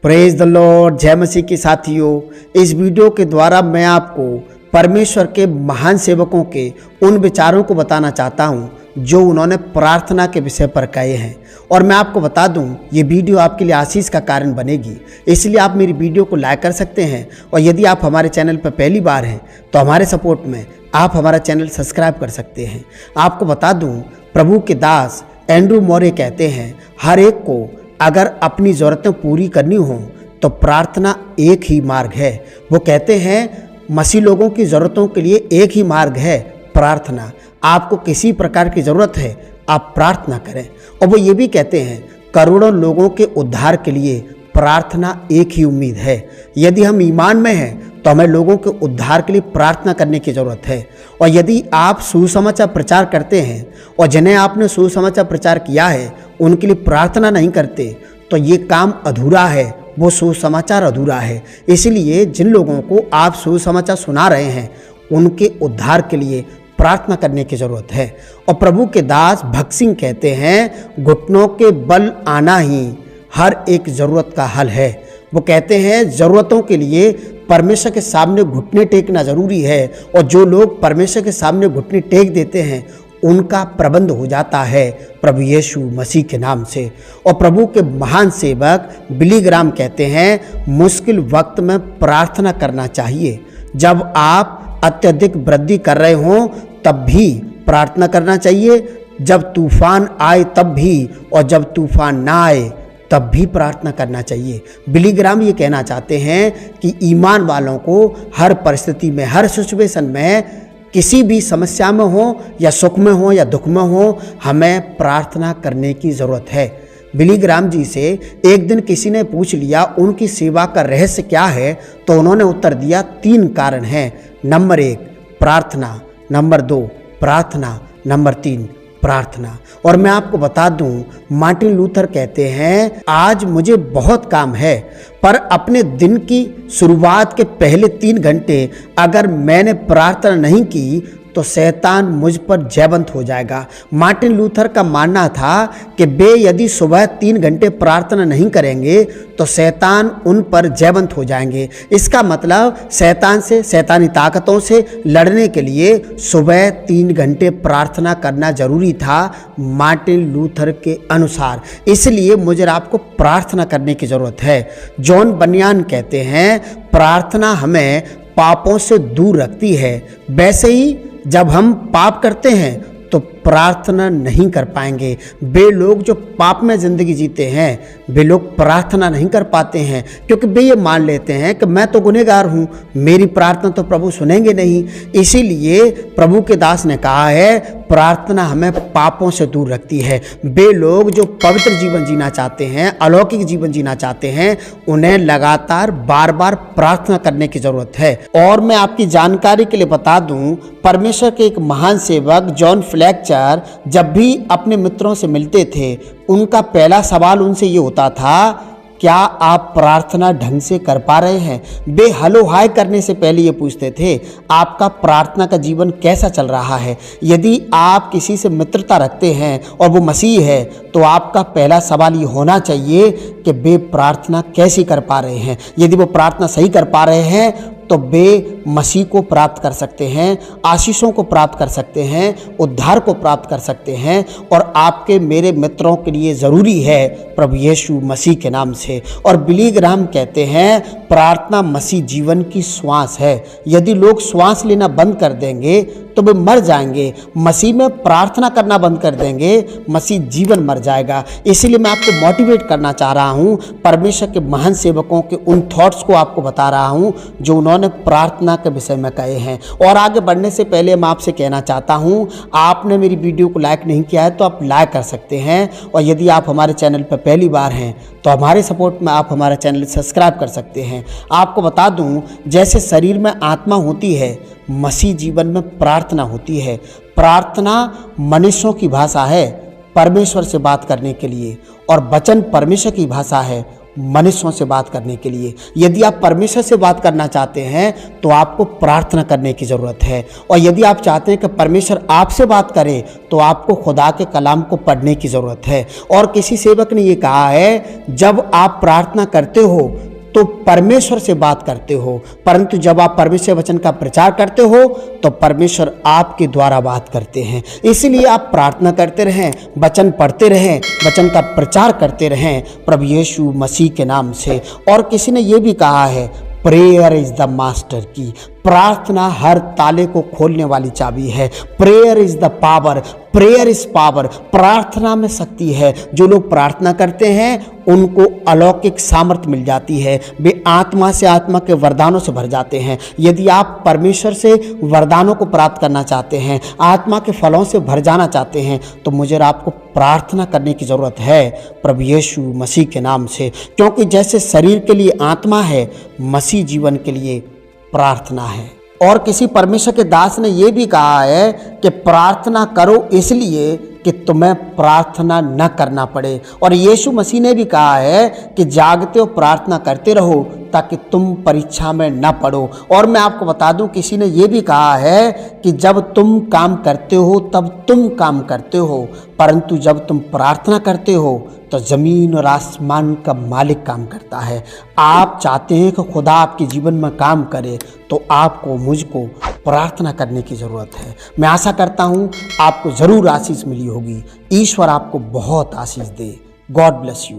Praise the Lord. जय मसीह के साथियों, इस वीडियो के द्वारा मैं आपको परमेश्वर के महान सेवकों के उन विचारों को बताना चाहता हूं जो उन्होंने प्रार्थना के विषय पर कहे हैं। और मैं आपको बता दूं, ये वीडियो आपके लिए आशीष का कारण बनेगी, इसलिए आप मेरी वीडियो को लाइक कर सकते हैं। और यदि आप हमारे चैनल पर पहली बार हैं तो हमारे सपोर्ट में आप हमारा चैनल सब्सक्राइब कर सकते हैं। आपको बता दूं, प्रभु के दास एंड्रू मौर्य कहते हैं, हर एक को अगर अपनी ज़रूरतें पूरी करनी हो तो प्रार्थना एक ही मार्ग है। वो कहते हैं मसीह लोगों की ज़रूरतों के लिए एक ही मार्ग है, प्रार्थना। आपको किसी प्रकार की ज़रूरत है, आप प्रार्थना करें। और वो ये भी कहते हैं करोड़ों लोगों के उद्धार के लिए प्रार्थना एक ही उम्मीद है। यदि हम ईमान में हैं तो हमें लोगों के उद्धार के लिए प्रार्थना करने की ज़रूरत है। और यदि आप सुसमाचार प्रचार करते हैं और जिन्हें आपने सुसमाचार प्रचार किया है उनके लिए प्रार्थना नहीं करते तो ये काम अधूरा है, वो सुसमाचार अधूरा है। इसलिए जिन लोगों को आप सुसमाचार सुना रहे हैं उनके उद्धार के लिए प्रार्थना करने की ज़रूरत है। और प्रभु के दास भक्त सिंह कहते हैं घुटनों के बल आना ही हर एक ज़रूरत का हल है। वो कहते हैं ज़रूरतों के लिए परमेश्वर के सामने घुटने टेकना ज़रूरी है। और जो लोग परमेश्वर के सामने घुटने टेक देते हैं उनका प्रबंध हो जाता है प्रभु यीशु मसीह के नाम से। और प्रभु के महान सेवक बिली ग्राम कहते हैं मुश्किल वक्त में प्रार्थना करना चाहिए। जब आप अत्यधिक वृद्धि कर रहे हों तब भी प्रार्थना करना चाहिए, जब तूफान आए तब भी, और जब तूफान ना आए तब भी प्रार्थना करना चाहिए। बिली ग्राम ये कहना चाहते हैं कि ईमान वालों को हर परिस्थिति में, हर सिचुएशन में, किसी भी समस्या में हो या सुख में हो या दुख में हो, हमें प्रार्थना करने की ज़रूरत है। बिली ग्राम जी से एक दिन किसी ने पूछ लिया उनकी सेवा का रहस्य क्या है, तो उन्होंने उत्तर दिया 3 कारण हैं। नंबर 1 प्रार्थना, नंबर 2 प्रार्थना, नंबर 3 प्रार्थना। और मैं आपको बता दूं, मार्टिन लूथर कहते हैं आज मुझे बहुत काम है, पर अपने दिन की शुरुआत के पहले 3 घंटे अगर मैंने प्रार्थना नहीं की तो शैतान मुझ पर जयवंत हो जाएगा। मार्टिन लूथर का मानना था कि वे यदि सुबह 3 घंटे प्रार्थना नहीं करेंगे तो शैतान उन पर जयवंत हो जाएंगे। इसका मतलब शैतान से, शैतानी ताकतों से लड़ने के लिए सुबह 3 घंटे प्रार्थना करना जरूरी था मार्टिन लूथर के अनुसार। इसलिए मुझे आपको प्रार्थना करने की ज़रूरत है। जॉन बनियान कहते हैं प्रार्थना हमें पापों से दूर रखती है। वैसे ही जब हम पाप करते हैं तो प्रार्थना नहीं कर पाएंगे। वे लोग जो पाप में ज़िंदगी जीते हैं वे लोग प्रार्थना नहीं कर पाते हैं, क्योंकि वे ये मान लेते हैं कि मैं तो गुनहगार हूँ, मेरी प्रार्थना तो प्रभु सुनेंगे नहीं। इसीलिए प्रभु के दास ने कहा है प्रार्थना हमें पापों से दूर रखती है। वे लोग जो पवित्र जीवन जीना चाहते हैं, अलौकिक जीवन जीना चाहते हैं, उन्हें लगातार बार बार प्रार्थना करने की ज़रूरत है। और मैं आपकी जानकारी के लिए बता दूं, परमेश्वर के एक महान सेवक जॉन फ्लेक्चर जब भी अपने मित्रों से मिलते थे उनका पहला सवाल उनसे ये होता था, क्या आप प्रार्थना ढंग से कर पा रहे हैं? वे हेलो हाय करने से पहले ये पूछते थे आपका प्रार्थना का जीवन कैसा चल रहा है। यदि आप किसी से मित्रता रखते हैं और वो मसीह है तो आपका पहला सवाल ये होना चाहिए कि वे प्रार्थना कैसी कर पा रहे हैं। यदि वो प्रार्थना सही कर पा रहे हैं तो वे मसीह को प्राप्त कर सकते हैं, आशीषों को प्राप्त कर सकते हैं, उद्धार को प्राप्त कर सकते हैं। और आपके मेरे मित्रों के लिए ज़रूरी है प्रभु यीशु मसीह के नाम से। और बिली ग्राम कहते हैं प्रार्थना मसीह जीवन की श्वास है। यदि लोग श्वास लेना बंद कर देंगे तो वे मर जाएंगे। मसीह में प्रार्थना करना बंद कर देंगे, मसीह जीवन मर जाएगा। इसीलिए मैं आपको मोटिवेट करना चाह रहा हूँ, परमेश्वर के महान सेवकों के उन थॉट्स को आपको बता रहा हूँ जो उन्होंने प्रार्थना के विषय में कहे हैं। और आगे बढ़ने से पहले मैं आपसे कहना चाहता हूँ, आपने मेरी वीडियो को लाइक नहीं किया है तो आप लाइक कर सकते हैं। और यदि आप हमारे चैनल पर पहली बार हैं तो हमारे सपोर्ट में आप हमारा चैनल सब्सक्राइब कर सकते हैं। आपको बता दूं, जैसे शरीर में आत्मा होती है मसीह जीवन में प्रार्थना होती है। प्रार्थना मनुष्यों की भाषा है परमेश्वर से बात करने के लिए, और वचन परमेश्वर की भाषा है मनुष्यों से बात करने के लिए। यदि आप परमेश्वर से बात करना चाहते हैं तो आपको प्रार्थना करने की ज़रूरत है, और यदि आप चाहते हैं कि परमेश्वर आपसे बात करे तो आपको खुदा के कलाम को पढ़ने की ज़रूरत है। और किसी सेवक ने ये कहा है, जब आप प्रार्थना करते हो तो परमेश्वर से बात करते हो, परंतु जब आप परमेश्वर वचन का प्रचार करते हो तो परमेश्वर आपके द्वारा बात करते हैं। इसलिए आप प्रार्थना करते रहें, वचन पढ़ते रहें, वचन का प्रचार करते रहें प्रभु यीशु मसीह के नाम से। और किसी ने यह भी कहा है, प्रेयर इज द मास्टर की, प्रार्थना हर ताले को खोलने वाली चाबी है। Prayer is the power, prayer is power, प्रार्थना में शक्ति है। जो लोग प्रार्थना करते हैं उनको अलौकिक सामर्थ्य मिल जाती है, वे आत्मा से आत्मा के वरदानों से भर जाते हैं। यदि आप परमेश्वर से वरदानों को प्राप्त करना चाहते हैं, आत्मा के फलों से भर जाना चाहते हैं, तो मुझे और आपको प्रार्थना करने की ज़रूरत है प्रभु यीशु मसीह के नाम से। क्योंकि जैसे शरीर के लिए आत्मा है, मसीह जीवन के लिए प्रार्थना है। और किसी परमेश्वर के दास ने यह भी कहा है कि प्रार्थना करो इसलिए कि तुम्हें प्रार्थना न करना पड़े। और यीशु मसीह ने भी कहा है कि जागते हो प्रार्थना करते रहो ताकि तुम परीक्षा में न पड़ो। और मैं आपको बता दूं, किसी ने यह भी कहा है कि जब तुम काम करते हो तब तुम काम करते हो, परंतु जब तुम प्रार्थना करते हो तो ज़मीन और आसमान का मालिक काम करता है। आप चाहते हैं कि खुदा आपके जीवन में काम करे तो आपको मुझको प्रार्थना करने की ज़रूरत है। मैं आशा करता हूँ आपको ज़रूर आशीष मिली होगी। ईश्वर आपको बहुत आशीष दे। God bless you.